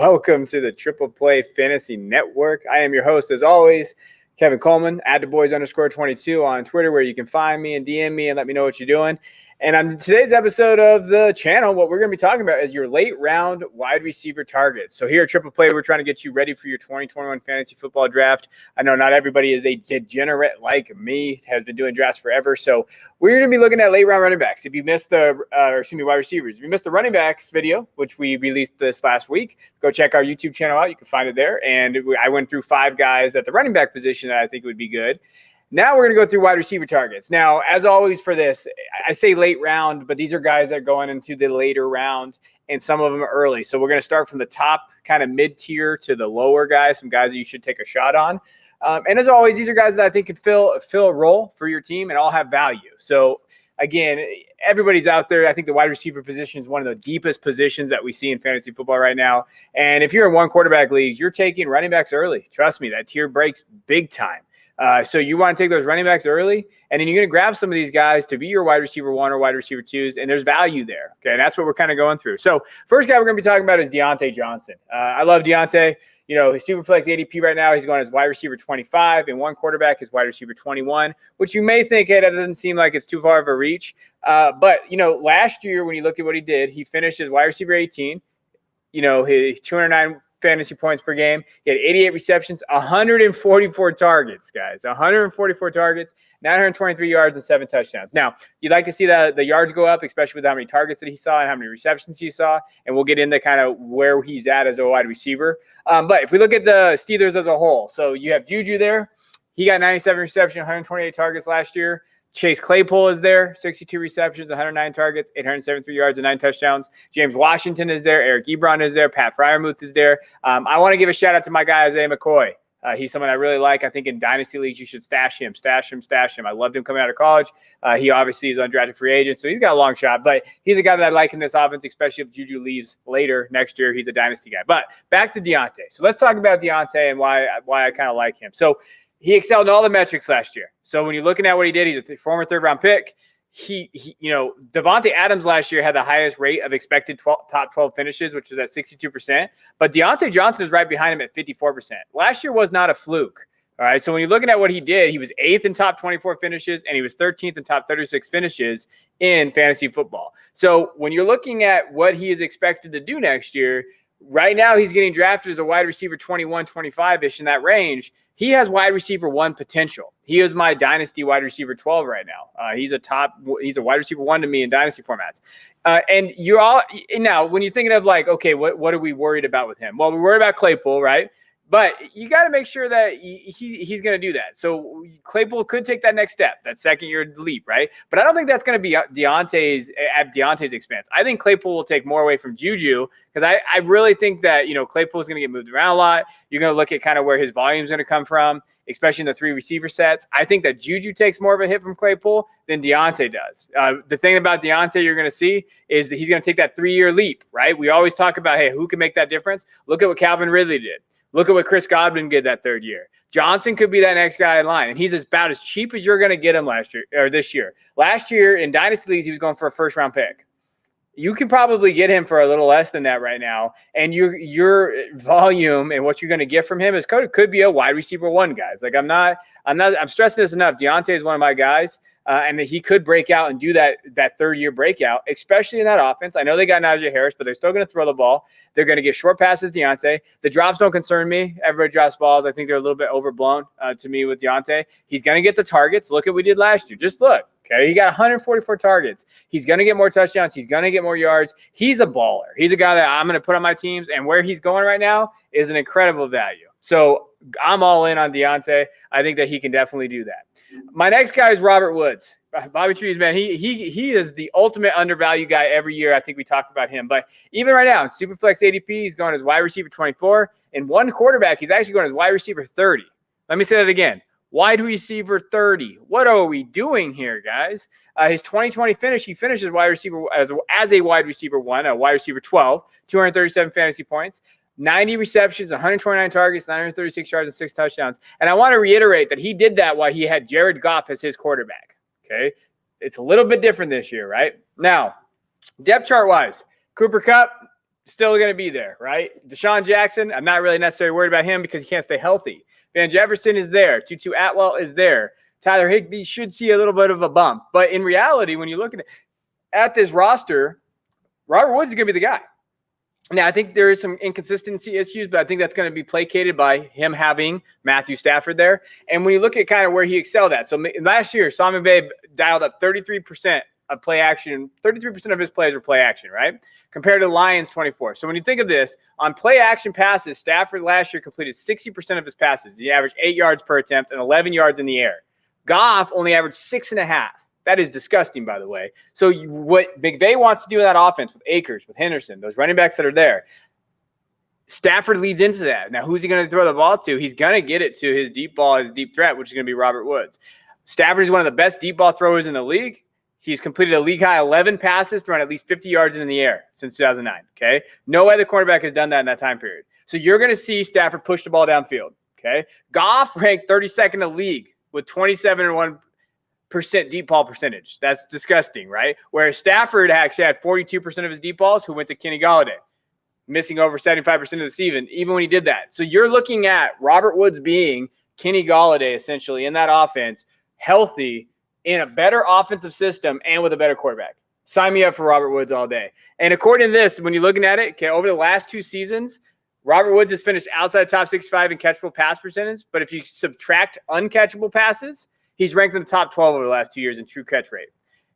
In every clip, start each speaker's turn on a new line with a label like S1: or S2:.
S1: welcome to the Triple Play Fantasy Network. I am your host, as always, Kevin Coleman, @theboys_22 on Twitter, where you can find me and DM me and let me know what you're doing. And on today's episode of the channel, what we're going to be talking about is your late round wide receiver targets. So here at Triple Play, we're trying to get you ready for your 2021 fantasy football draft. I know not everybody is a degenerate like me, has been doing drafts forever. So we're going to be looking at late round running backs. If you missed wide receivers. If you missed the running backs video, which we released this last week, go check our YouTube channel out. You can find it there. And I went through 5 guys at the running back position that I think would be good. Now we're going to go through wide receiver targets. Now, as always for this, I say late round, but these are guys that are going into the later round, and some of them are early. So we're going to start from the top kind of mid-tier to the lower guys, some guys that you should take a shot on. And as always, these are guys that I think could fill a role for your team and all have value. So, again, everybody's out there. I think the wide receiver position is one of the deepest positions that we see in fantasy football right now. And if you're in one quarterback leagues, you're taking running backs early. Trust me, that tier breaks big time. So you want to take those running backs early, and then you're going to grab some of these guys to be your wide receiver 1 or wide receiver 2s, and there's value there. Okay, and that's what we're kind of going through. So first guy we're going to be talking about is Deontay Johnson. I love Deontay. You know, his Superflex ADP right now, he's going as wide receiver 25, and one quarterback is wide receiver 21, which you may think, hey, that doesn't seem like it's too far of a reach. But, you know, last year when you look at what he did, he finished as wide receiver 18, you know, his 209 fantasy points per game. He had 88 receptions, 144 targets, guys. 144 targets, 923 yards, and 7 touchdowns. Now, you'd like to see the yards go up, especially with how many targets that he saw and how many receptions he saw. And we'll get into kind of where he's at as a wide receiver. But if we look at the Steelers as a whole, so you have Juju there. He got 97 receptions, 128 targets last year. Chase Claypool is there, 62 receptions, 109 targets, 873 yards, and 9 touchdowns. James Washington is there. Eric Ebron is there. Pat Freiermuth is there. I want to give a shout-out to my guy, Isaiah McCoy. He's someone I really like. I think in Dynasty Leagues, you should stash him. I loved him coming out of college. He obviously is an undrafted free agent, so he's got a long shot. But he's a guy that I like in this offense, especially if Juju leaves later next year. He's a Dynasty guy. But back to Deontay. So let's talk about Deontay and why I kind of like him. So he excelled in all the metrics last year. So when you're looking at what he did, he's a former third-round pick. He Devontae Adams last year had the highest rate of expected top 12 finishes, which was at 62%. But Deontay Johnson is right behind him at 54%. Last year was not a fluke. All right, so when you're looking at what he did, he was 8th in top 24 finishes, and he was 13th in top 36 finishes in fantasy football. So when you're looking at what he is expected to do next year, right now he's getting drafted as a wide receiver 21, 25-ish in that range. He has wide receiver 1 potential. He is my dynasty wide receiver 12 right now. He's a wide receiver 1 to me in dynasty formats. And now when you're thinking of like, okay, what are we worried about with him? Well, we're worried about Claypool, right? But you got to make sure that he's going to do that. So Claypool could take that next step, that second-year leap, right? But I don't think that's going to be at Deontay's expense. I think Claypool will take more away from Juju because I really think that, you know, Claypool is going to get moved around a lot. You're going to look at kind of where his volume is going to come from, especially in the 3 receiver sets. I think that Juju takes more of a hit from Claypool than Deontay does. The thing about Deontay you're going to see is that he's going to take that 3-year leap, right? We always talk about, hey, who can make that difference? Look at what Calvin Ridley did. Look at what Chris Godwin did that 3rd year. Johnson could be that next guy in line, and he's about as cheap as you're going to get him this year. Last year in Dynasty Leagues, he was going for a 1st-round pick. You can probably get him for a little less than that right now, and your volume and what you're going to get from him could be a wide receiver 1, guys. Like I'm stressing this enough. Deontay is one of my guys. And that he could break out and do that 3rd-year breakout, especially in that offense. I know they got Najee Harris, but they're still going to throw the ball. They're going to get short passes, Deontay. The drops don't concern me. Everybody drops balls. I think they're a little bit overblown to me with Deontay. He's going to get the targets. Look at what we did last year. Just look. Okay, he got 144 targets. He's going to get more touchdowns. He's going to get more yards. He's a baller. He's a guy that I'm going to put on my teams, and where he's going right now is an incredible value. So I'm all in on Deontay. I think that he can definitely do that. My next guy is Robert Woods. Bobby Trees, man, he is the ultimate undervalued guy every year. I think we talk about him. But even right now, in Superflex ADP, he's going as wide receiver 24. In one quarterback, he's actually going as wide receiver 30. Let me say that again. Wide receiver 30. What are we doing here, guys? His 2020 finish, he finished as wide receiver as a wide receiver 1, a wide receiver 12, 237 fantasy points. 90 receptions, 129 targets, 936 yards, and 6 touchdowns. And I want to reiterate that he did that while he had Jared Goff as his quarterback. Okay. It's a little bit different this year, right? Now, depth chart wise, Cooper Kupp, still going to be there, right? Deshaun Jackson, I'm not really necessarily worried about him because he can't stay healthy. Van Jefferson is there. Tutu Atwell is there. Tyler Higbee should see a little bit of a bump. But in reality, when you look at this roster, Robert Woods is going to be the guy. Now, I think there is some inconsistency issues, but I think that's going to be placated by him having Matthew Stafford there. And when you look at kind of where he excelled at, so last year, Sean McVay dialed up 33% of play action. 33% of his plays were play action, right? Compared to Lions 24. So when you think of this, on play action passes, Stafford last year completed 60% of his passes. He averaged 8 yards per attempt and 11 yards in the air. Goff only averaged 6.5. That is disgusting, by the way. So what McVay wants to do in that offense with Akers, with Henderson, those running backs that are there, Stafford leads into that. Now, who's he going to throw the ball to? He's going to get it to his deep ball, his deep threat, which is going to be Robert Woods. Stafford is one of the best deep ball throwers in the league. He's completed a league-high 11 passes, thrown at least 50 yards in the air since 2009, okay? No other cornerback has done that in that time period. So you're going to see Stafford push the ball downfield, okay? Goff ranked 32nd in the league with 27.1% deep ball percentage. That's disgusting, right? Whereas Stafford actually had 42% of his deep balls who went to Kenny Golladay, missing over 75% of the season, even when he did that. So you're looking at Robert Woods being Kenny Golladay, essentially, in that offense, healthy, in a better offensive system, and with a better quarterback. Sign me up for Robert Woods all day. And according to this, when you're looking at it, okay, over the last 2 seasons, Robert Woods has finished outside top 65 in catchable pass percentage, but if you subtract uncatchable passes, he's ranked in the top 12 over the last 2 years in true catch rate.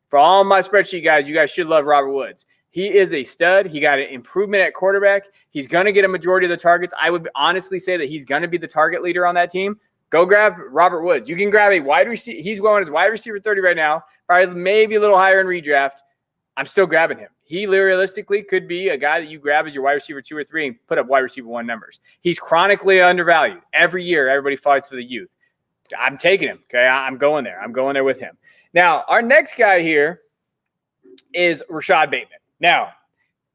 S1: For all my spreadsheet guys, you guys should love Robert Woods. He is a stud. He got an improvement at quarterback. He's going to get a majority of the targets. I would honestly say that he's going to be the target leader on that team. Go grab Robert Woods. You can grab a wide receiver. He's going as wide receiver 30 right now, probably maybe a little higher in redraft. I'm still grabbing him. He realistically could be a guy that you grab as your wide receiver 2 or 3 and put up wide receiver 1 numbers. He's chronically undervalued. Every year, everybody fights for the youth. I'm taking him, okay? I'm going there. I'm going there with him. Now, our next guy here is Rashod Bateman. Now,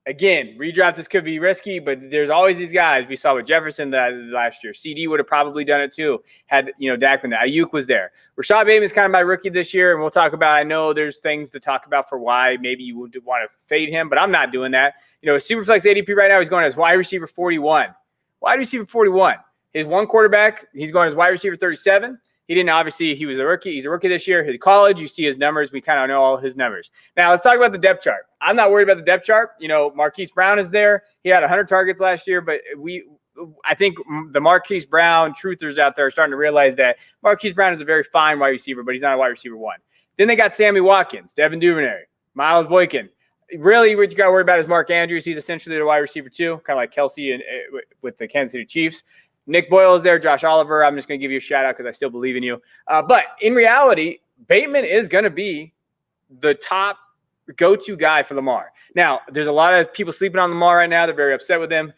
S1: again, redraft this could be risky, but there's always these guys. We saw with Jefferson last year. CD would have probably done it too had, Dak been there. Ayuk was there. Rashod Bateman is kind of my rookie this year, and we'll talk about, I know there's things to talk about for why maybe you would want to fade him, but I'm not doing that. Superflex ADP right now, he's going as wide receiver 41. Wide receiver 41. His one quarterback, he's going as wide receiver 37. He didn't, obviously, he was a rookie. He's a rookie this year. His college, you see his numbers. We kind of know all his numbers. Now, let's talk about the depth chart. I'm not worried about the depth chart. Marquise Brown is there. He had 100 targets last year, but I think the Marquise Brown truthers out there are starting to realize that Marquise Brown is a very fine wide receiver, but he's not a wide receiver 1. Then they got Sammy Watkins, Devin Duvernay, Miles Boykin. Really, what you got to worry about is Mark Andrews. He's essentially the wide receiver 2, kind of like Kelsey with the Kansas City Chiefs. Nick Boyle is there, Josh Oliver. I'm just going to give you a shout-out because I still believe in you. But in reality, Bateman is going to be the top go-to guy for Lamar. Now, there's a lot of people sleeping on Lamar right now. They're very upset with him.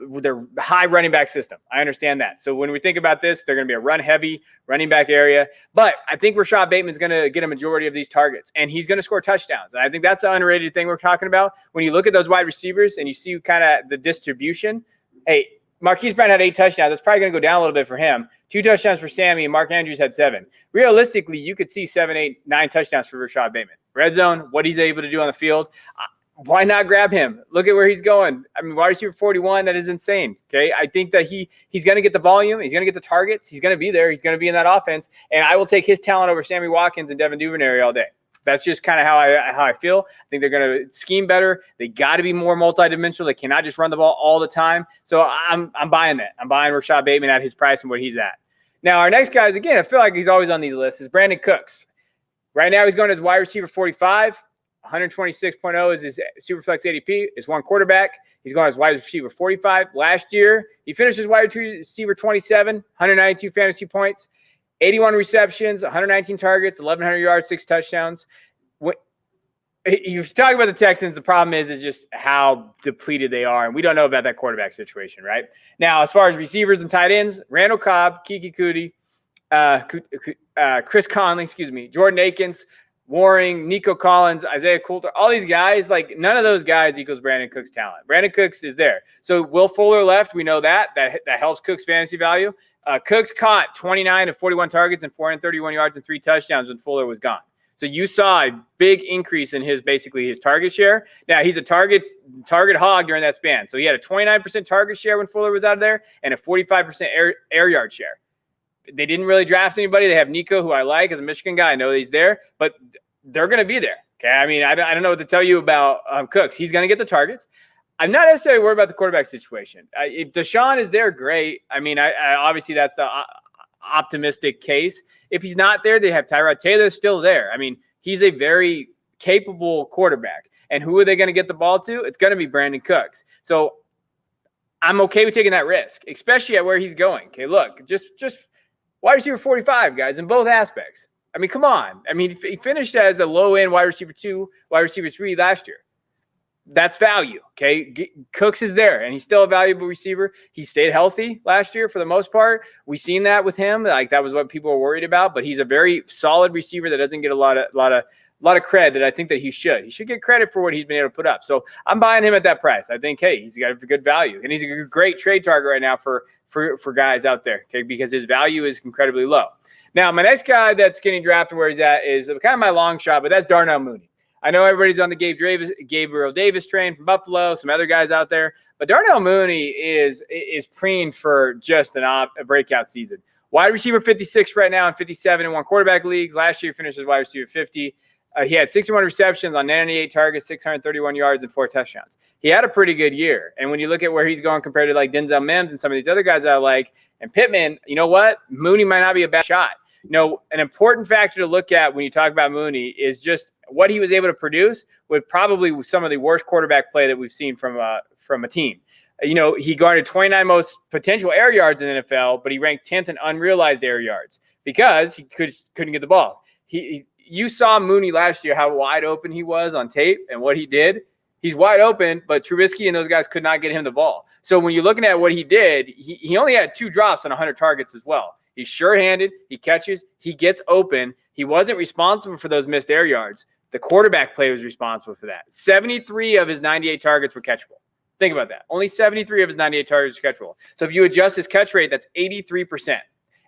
S1: With their high running back system. I understand that. So when we think about this, they're going to be a run-heavy running back area. But I think Rashod Bateman's going to get a majority of these targets, and he's going to score touchdowns. And I think that's the underrated thing we're talking about. When you look at those wide receivers and you see kind of the distribution, hey, Marquise Brown had 8 touchdowns. That's probably going to go down a little bit for him. 2 touchdowns for Sammy, and Mark Andrews had 7. Realistically, you could see 7, 8, 9 touchdowns for Rashod Bateman. Red zone, what he's able to do on the field, why not grab him? Look at where he's going. I mean, wide receiver 41, that is insane, okay? I think that he's going to get the volume. He's going to get the targets. He's going to be there. He's going to be in that offense, and I will take his talent over Sammy Watkins and Devin Duvernay all day. That's just kind of how I feel. I think they're going to scheme better. They got to be more multidimensional. They cannot just run the ball all the time. So I'm buying that. I'm buying Rashod Bateman at his price and where he's at. Now, our next guy is, again, I feel like he's always on these lists, is Brandon Cooks. Right now, he's going as wide receiver 45. 126.0 is his Superflex ADP. Is one quarterback. He's going as wide receiver 45. Last year, he finished as wide receiver 27, 192 fantasy points. 81 receptions, 119 targets, 1,100 yards, 6 touchdowns. You're talking about the Texans. The problem is just how depleted they are, and we don't know about that quarterback situation, right? Now, as far as receivers and tight ends, Randall Cobb, Kiki Cudi, Chris Conley, Jordan Akins, Waring, Nico Collins, Isaiah Coulter, all these guys, like none of those guys equals Brandon Cooks' talent. Brandon Cooks is there. So Will Fuller left. We know that helps Cooks' fantasy value. Cooks caught 29 of 41 targets and 431 yards and 3 touchdowns when Fuller was gone. So you saw a big increase in his target share. Now he's a target hog during that span. So he had a 29% target share when Fuller was out of there and a 45% air yard share. They didn't really draft anybody. They have Nico, who I like as a Michigan guy. I know he's there, but they're going to be there. Okay. I mean, I don't know what to tell you about Cooks. He's going to get the targets. I'm not necessarily worried about the quarterback situation. If Deshaun is there, great. I mean, I obviously that's the optimistic case. If he's not there, they have Tyrod Taylor still there. I mean, he's a very capable quarterback. And who are they going to get the ball to? It's going to be Brandon Cooks. So I'm okay with taking that risk, especially at where he's going. Okay, look, just wide receiver 45, guys, in both aspects. I mean, come on. I mean, he finished as a low-end wide receiver 2, wide receiver 3 last year. That's value, okay? Cooks is there, and he's still a valuable receiver. He stayed healthy last year for the most part. We've seen that with him. Like, that was what people were worried about, but he's a very solid receiver that doesn't get a lot of credit that I think that he should. He should get credit for what he's been able to put up. So I'm buying him at that price. I think, hey, he's got a good value, and he's a great trade target right now for guys out there, okay, because his value is incredibly low. Now, my next guy that's getting drafted where he's at is kind of my long shot, but that's Darnell Mooney. I know everybody's on the Gabriel Davis train from Buffalo, some other guys out there, but Darnell Mooney is preening for just a breakout season. Wide receiver 56 right now and 57 in one quarterback leagues. Last year, he finished as wide receiver 50. He had 61 receptions on 98 targets, 631 yards, and 4 touchdowns. He had a pretty good year. And when you look at where he's going compared to like Denzel Mims and some of these other guys that I like, and Pittman, you know what? Mooney might not be a bad shot. You know, an important factor to look at when you talk about Mooney is just what he was able to produce with probably some of the worst quarterback play that we've seen from a team. You know, he garnered 29 most potential air yards in the NFL, but he ranked 10th in unrealized air yards because he couldn't get the ball. You saw Mooney last year, how wide open he was on tape and what he did. He's wide open, but Trubisky and those guys could not get him the ball. So when you're looking at what he did, he only had 2 drops on 100 targets as well. He's sure-handed. He catches. He gets open. He wasn't responsible for those missed air yards. The quarterback play was responsible for that. 73 of his 98 targets were catchable. Think about that. Only 73 of his 98 targets were catchable. So if you adjust his catch rate, that's 83%.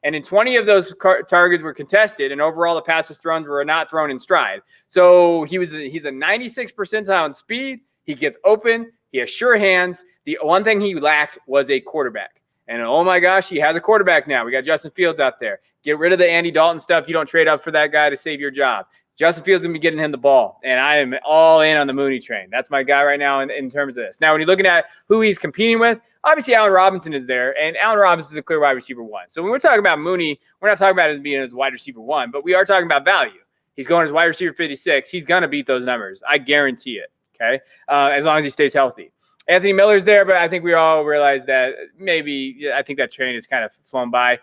S1: And in 20 of those targets were contested, and overall the passes thrown were not thrown in stride. So he's a 96th percentile in speed. He gets open. He has sure hands. The one thing he lacked was a quarterback. And oh my gosh, he has a quarterback now. We got Justin Fields out there. Get rid of the Andy Dalton stuff. You don't trade up for that guy to save your job. Justin Fields is going to be getting him the ball, and I am all in on the Mooney train. That's my guy right now in terms of this. Now, when you're looking at who he's competing with, obviously Allen Robinson is there, and Allen Robinson is a clear wide receiver 1. So when we're talking about Mooney, we're not talking about him being as wide receiver 1, but we are talking about value. He's going as wide receiver 56. He's going to beat those numbers. I guarantee it, okay, as long as he stays healthy. Anthony Miller's there, but I think we all realize that I think that train has kind of flown by.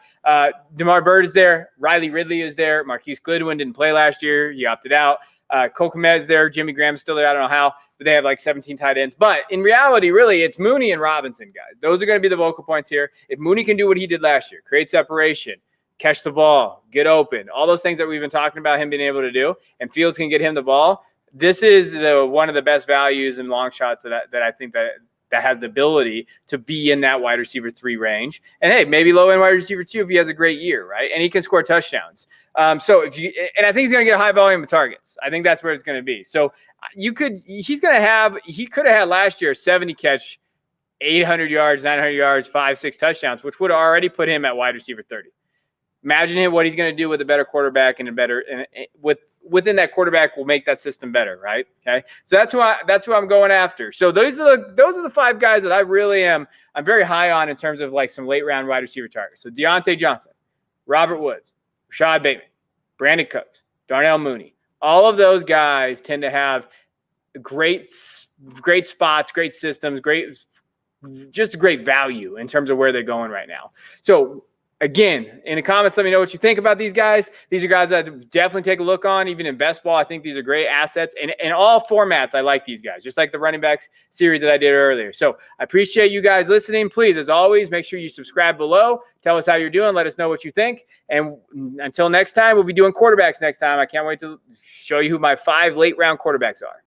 S1: DeMar Byrd is there. Riley Ridley is there. Marquise Goodwin didn't play last year. He opted out. Cole Kmet's there. Jimmy Graham's still there. I don't know how, but they have like 17 tight ends. But in reality, really, it's Mooney and Robinson, guys. Those are going to be the vocal points here. If Mooney can do what he did last year, create separation, catch the ball, get open, all those things that we've been talking about him being able to do, and Fields can get him the ball, this is one of the best values and long shots that I think that has the ability to be in that wide receiver 3 range. And hey, maybe low end wide receiver 2 if he has a great year, right? And he can score touchdowns. So I think he's going to get a high volume of targets. I think that's where it's going to be. So he could have had last year 70 catch, 800 yards, 900 yards, 5-6 touchdowns, which would have already put him at wide receiver 30. Imagine what he's going to do with a better quarterback and within that quarterback will make that system better, right? Okay, so that's who I'm going after. So those are the 5 guys that I really I'm very high on in terms of like some late round wide receiver targets. So Deontay Johnson, Robert Woods, Rashod Bateman, Brandon Cooks, Darnell Mooney. All of those guys tend to have great spots, great systems, great value in terms of where they're going right now. So again, in the comments, let me know what you think about these guys. These are guys that I definitely take a look on. Even in best ball, I think these are great assets. And in all formats, I like these guys, just like the running backs series that I did earlier. So I appreciate you guys listening. Please, as always, make sure you subscribe below. Tell us how you're doing. Let us know what you think. And until next time, we'll be doing quarterbacks next time. I can't wait to show you who my 5 late round quarterbacks are.